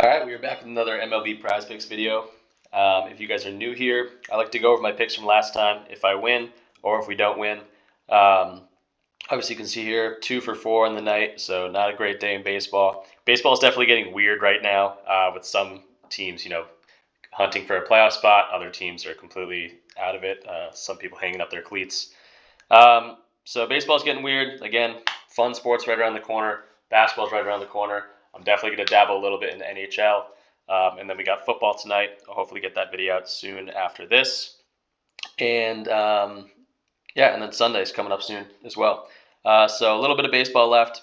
All right, we are back with another MLB Prize Picks video. If you guys are new here, I like to go over my picks from last time, if I win or if we don't win. Obviously, you can see here 2 for 4 on the night, so not a great day in baseball. Baseball is definitely getting weird right now with some teams, hunting for a playoff spot. Other teams are completely out of it. Some people hanging up their cleats. So baseball's getting weird. Again, fun sports right around the corner. Basketball's right around the corner. I'm definitely going to dabble a little bit in the NHL. And then we got football tonight. I'll hopefully get that video out soon after this. And and then Sunday's coming up soon as well. So a little bit of baseball left.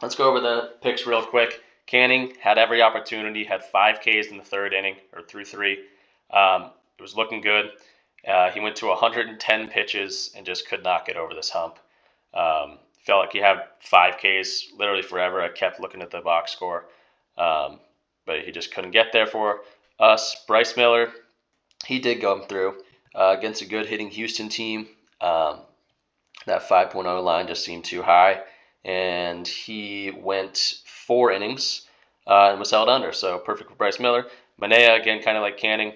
Let's go over the picks real quick. Canning had every opportunity, had 5 Ks in the third inning, or through 3. It was looking good. He went to 110 pitches and just could not get over this hump. Felt like he had 5 Ks literally forever. I kept looking at the box score, but he just couldn't get there for us. Bryce Miller, he did go through against a good hitting Houston team. That 5.0 line just seemed too high, and he went 4 innings and was held under. So perfect for Bryce Miller. Manea, again, kind of like Canning,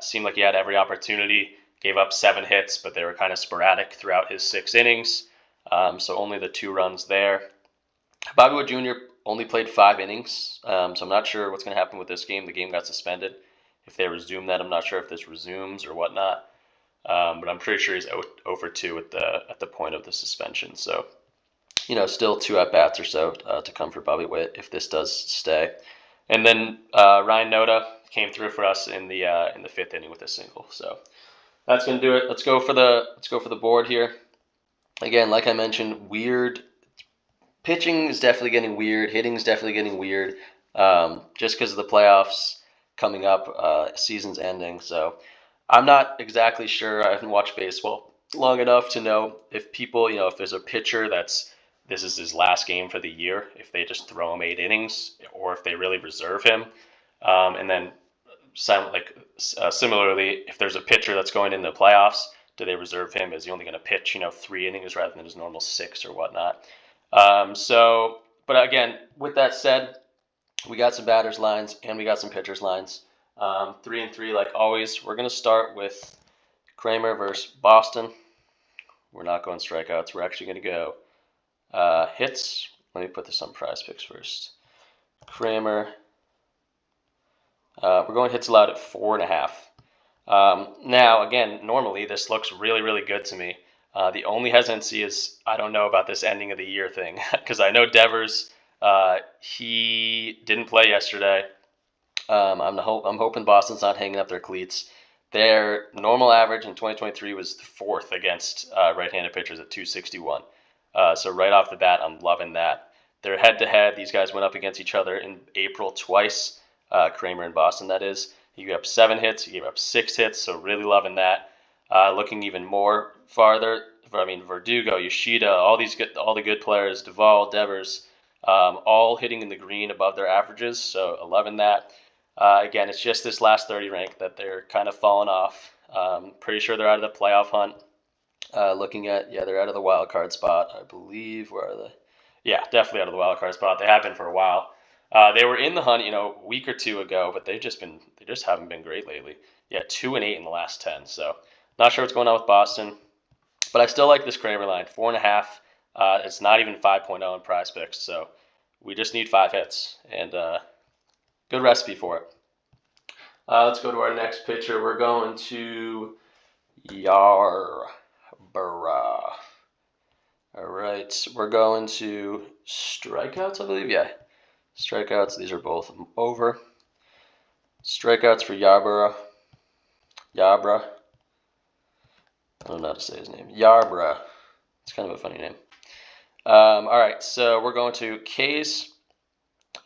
seemed like he had every opportunity. Gave up 7 hits, but they were kind of sporadic throughout his 6 innings. So only the 2 runs there. Bobby Wood Jr. only played 5 innings, so I'm not sure what's going to happen with this game. The game got suspended. If they resume that, I'm not sure if this resumes or whatnot. But I'm pretty sure he's over 2 at the point of the suspension. So, still 2 at bats or so to come for Bobby Witt if this does stay. And then Ryan Noda came through for us in the 5th inning with a single. So that's going to do it. Let's go for the board here. Again, like I mentioned, weird. Pitching is definitely getting weird. Hitting is definitely getting weird. Just because of the playoffs coming up, season's ending. So I'm not exactly sure. I haven't watched baseball long enough to know if people, if there's a pitcher this is his last game for the year, if they just throw him 8 innings, or if they really reserve him. And then similarly, if there's a pitcher that's going in the playoffs, do they reserve him? Is he only going to pitch, 3 innings rather than his normal 6 or whatnot? But again, with that said, we got some batters lines and we got some pitchers lines. 3 and 3, like always. We're going to start with Kramer versus Boston. We're not going strikeouts. We're actually going to go hits. Let me put this on Prize Picks first. Kramer. We're going hits allowed at 4.5. Now, again, normally this looks really, really good to me. The only hesitancy is I don't know about this ending of the year thing because I know Devers, he didn't play yesterday. I'm hoping Boston's not hanging up their cleats. Their normal average in 2023 was 4th against right-handed pitchers at 261. So right off the bat, I'm loving that. They're head-to-head. These guys went up against each other in April twice, Kramer and Boston, that is. He gave up 7 hits. He gave up 6 hits, so really loving that. Looking even more farther, Verdugo, Yoshida, all the good players, Duvall, Devers, all hitting in the green above their averages, so loving that. Again, it's just this last 30 rank that they're kind of falling off. Pretty sure they're out of the playoff hunt. They're out of the wild card spot, I believe. Where are they? Yeah, definitely out of the wild card spot. They have been for a while. They were in the hunt, a week or 2 ago, but they just haven't been great lately. Yeah, 2 and 8 in the last 10. So not sure what's going on with Boston, but I still like this Kramer line, 4.5. It's not even 5.0 in Prize Picks, so we just need 5 hits and good recipe for it. Let's go to our next pitcher. We're going to Yarbrough. All right, we're going to strikeouts, I believe. Yeah. Strikeouts, these are both over. Strikeouts for Yarbrough. I don't know how to say his name. Yarbrough. It's kind of a funny name. All right, so we're going to K's,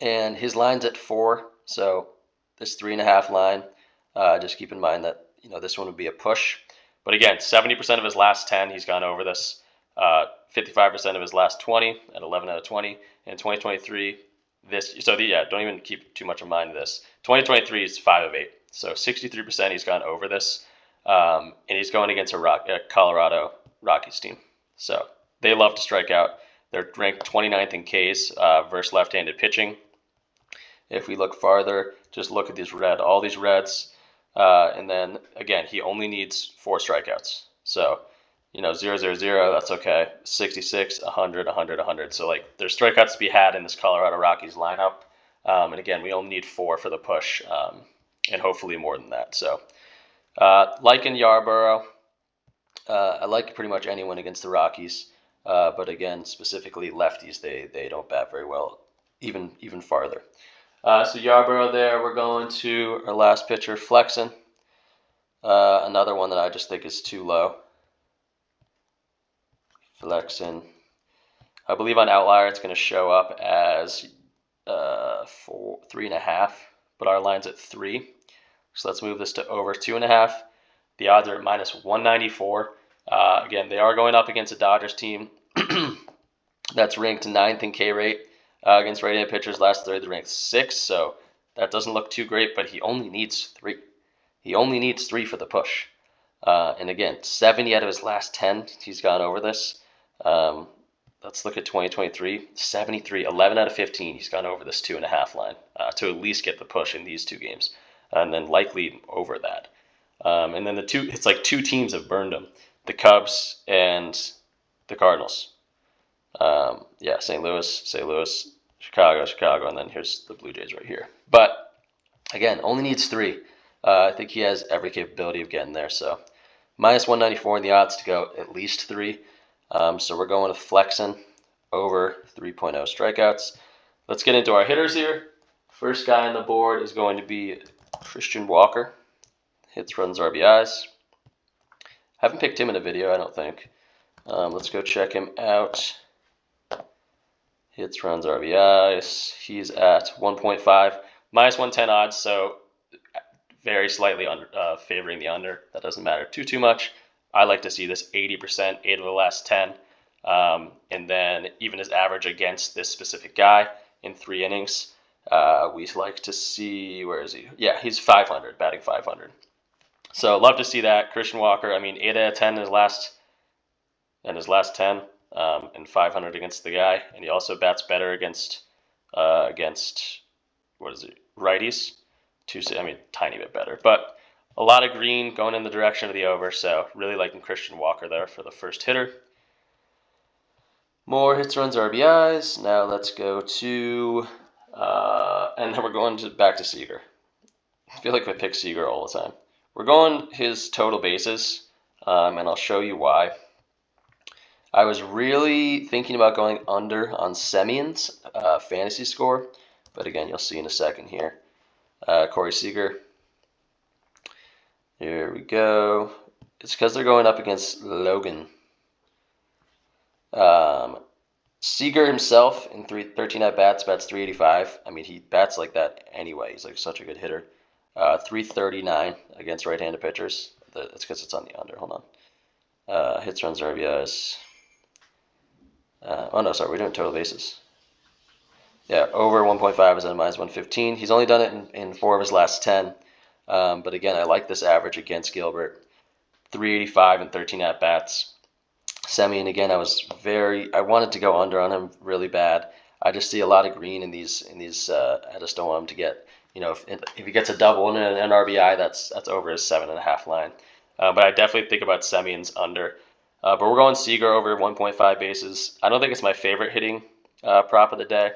and his line's at 4. So this 3.5 line, just keep in mind that this one would be a push. But again, 70% of his last 10, he's gone over this. 55% of his last 20 at 11 out of 20. In 2023. Don't even keep too much in mind of this. 2023 is 5 of 8, so 63% he's gone over this, and he's going against a Colorado Rockies team. So they love to strike out. They're ranked 29th in Ks versus left-handed pitching, If we look farther, just look at these all these reds. And then again, he only needs 4 strikeouts. So, 0, 0, 0, that's okay. 66, 100, 100, 100. So like there's strikeouts to be had in this Colorado Rockies lineup. And again, we only need 4 for the push, and hopefully more than that. So, liking Yarborough. I like pretty much anyone against the Rockies. But again, specifically lefties, they don't bat very well, even farther. So Yarborough there. We're going to our last pitcher, Flexen. Another one that I just think is too low. Flexen. I believe on Outlier it's going to show up as 3.5, but our line's at 3. So let's move this to over 2.5. The odds are at -194. Again, they are going up against a Dodgers team that's ranked 9th in K rate against right-handed pitchers. Last 3rd, they're ranked 6th, so that doesn't look too great. But he only needs 3. He only needs 3 for the push. And again, 70 out of his last 10, he's gone over this. Let's look at 2023. 73, 11 out of 15, he's gone over this 2.5 line to at least get the push in these 2 games, and then likely over that. And then it's like 2 teams have burned him: the Cubs and the Cardinals. St. Louis, Chicago, and then here's the Blue Jays right here. But again, only needs 3. I think he has every capability of getting there. So -194 in the odds to go at least 3. So we're going with Flexen over 3.0 strikeouts. Let's get into our hitters here. First guy on the board is going to be Christian Walker. Hits, runs, RBIs. Haven't picked him in a video, I don't think. Let's go check him out. Hits, runs, RBIs. He's at 1.5, -110 odds, so very slightly favoring the under. That doesn't matter too much. I like to see this 80%, 8 of the last 10. And then even his average against this specific guy in 3 innings, we like to see, where is he? Yeah, he's 500, batting 500. So love to see that. Christian Walker, I mean, 8 out of 10 in his last 10, and 500 against the guy. And he also bats better against righties. Tiny bit better. But a lot of green going in the direction of the over, so really liking Christian Walker there for the first hitter. More hits, runs, RBIs. Now let's go to, and then we're going back to Seager. I feel like I pick Seager all the time. We're going his total bases, and I'll show you why. I was really thinking about going under on Semion's fantasy score, but again, you'll see in a second here. Corey Seager. Here we go. It's because they're going up against Logan. Seager himself in 13 at-bats bats 385. I mean, he bats like that anyway. He's like such a good hitter. 339 against right-handed pitchers. That's because it's on the under. Hold on. Hits, runs, RBIs. We're doing total bases. Yeah, over 1.5 is at -115. He's only done it in 4 of his last 10. But again, I like this average against Gilbert. 385 and 13 at-bats. Semien, again, I wanted to go under on him really bad. I just see a lot of green in these. I just don't want him to get, if he gets a double and an RBI, that's over his 7.5 line. But I definitely think about Semien's under. But we're going Seager over 1.5 bases. I don't think it's my favorite hitting prop of the day,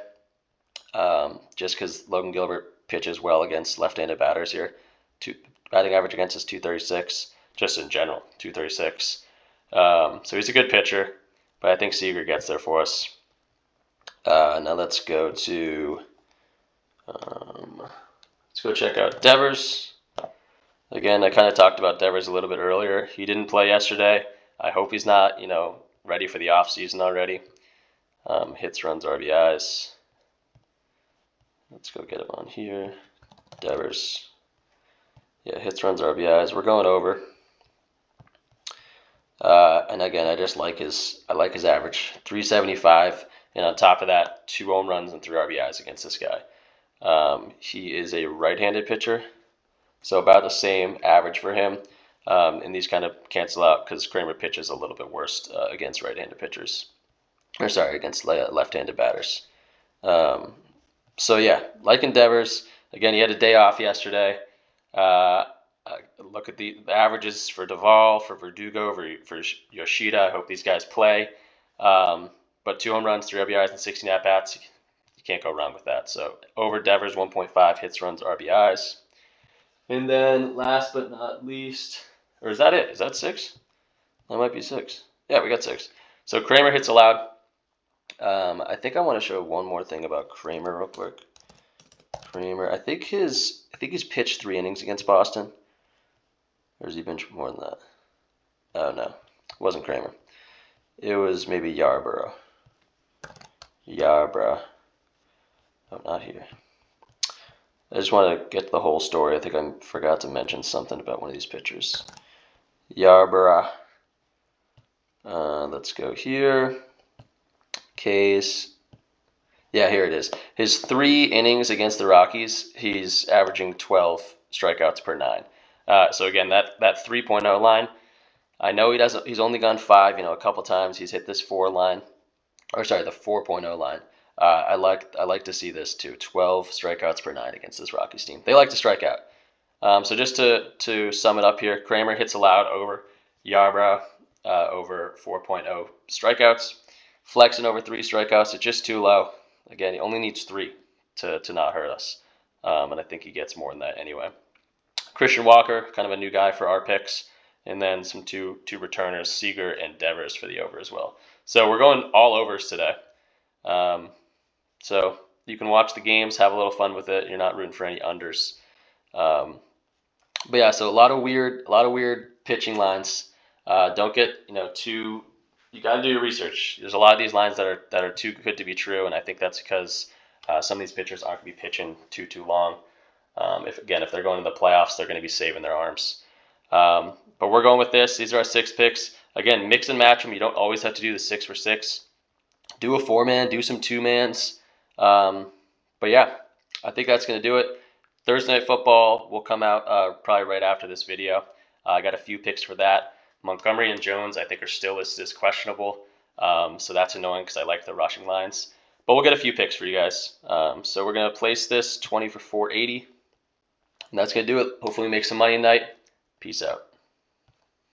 just because Logan Gilbert pitches well against left-handed batters here. Batting average against is 236, just in general, 236. So he's a good pitcher, but I think Seager gets there for us. Now let's go check out Devers. Again, I kind of talked about Devers a little bit earlier. He didn't play yesterday. I hope he's not, ready for the off season already. Hits, runs, RBIs. Let's go get him on here. Devers. Yeah, hits, runs, RBIs. We're going over. And again, I like his average, 375, and on top of that, 2 home runs and 3 RBIs against this guy. He is a right-handed pitcher, so about the same average for him. And these kind of cancel out because Kramer pitches a little bit worse against right-handed pitchers, against left-handed batters. So yeah, like Devers, again, he had a day off yesterday. Uh, Look at the averages for Duvall, for Verdugo, for Yoshida. I hope these guys play. But 2 home runs, 3 RBIs, and 16 at bats. You can't go wrong with that. So over Devers, 1.5 hits, runs, RBIs. And then last but not least, or is that it? Is that 6? That might be 6. Yeah, we got 6. So Kramer hits allowed. I think I want to show one more thing about Kramer real quick. Kramer, I think he's pitched 3 innings against Boston. Or has he been more than that? Oh no, it wasn't Kramer. It was maybe Yarborough. Oh, not here. I just want to get the whole story. I think I forgot to mention something about one of these pitchers. Yarborough. Let's go here. Case. Yeah, here it is. His 3 innings against the Rockies, he's averaging 12 strikeouts per 9. So again, that 3.0 line, I know he's only gone 5, a couple times he's hit this 4 line, or sorry, the 4.0 line. I like to see this too. 12 strikeouts per 9 against this Rockies team. They like to strike out. So just to sum it up here, Kramer hits allowed over, Yarbrough over 4.0 strikeouts, Flexen over 3 strikeouts. It's just too low. Again, he only needs 3 to not hurt us, and I think he gets more than that anyway. Christian Walker, kind of a new guy for our picks, and then some two returners, Seager and Devers for the over as well. So we're going all overs today. So you can watch the games, have a little fun with it. You're not rooting for any unders. But yeah, so a lot of weird pitching lines. Don't get too. You got to do your research. There's a lot of these lines that are too good to be true, and I think that's because some of these pitchers aren't going to be pitching too long. If they're going to the playoffs, they're going to be saving their arms. But we're going with this. These are our 6 picks. Again, mix and match them. You don't always have to do the 6 for 6. Do a 4-man, do some 2-mans. But yeah, I think that's going to do it. Thursday Night Football will come out probably right after this video. I got a few picks for that. Montgomery and Jones, I think, are still listed as questionable. So that's annoying because I like the rushing lines. But we'll get a few picks for you guys. So we're going to place this 20 for 480. And that's going to do it. Hopefully we make some money tonight. Peace out.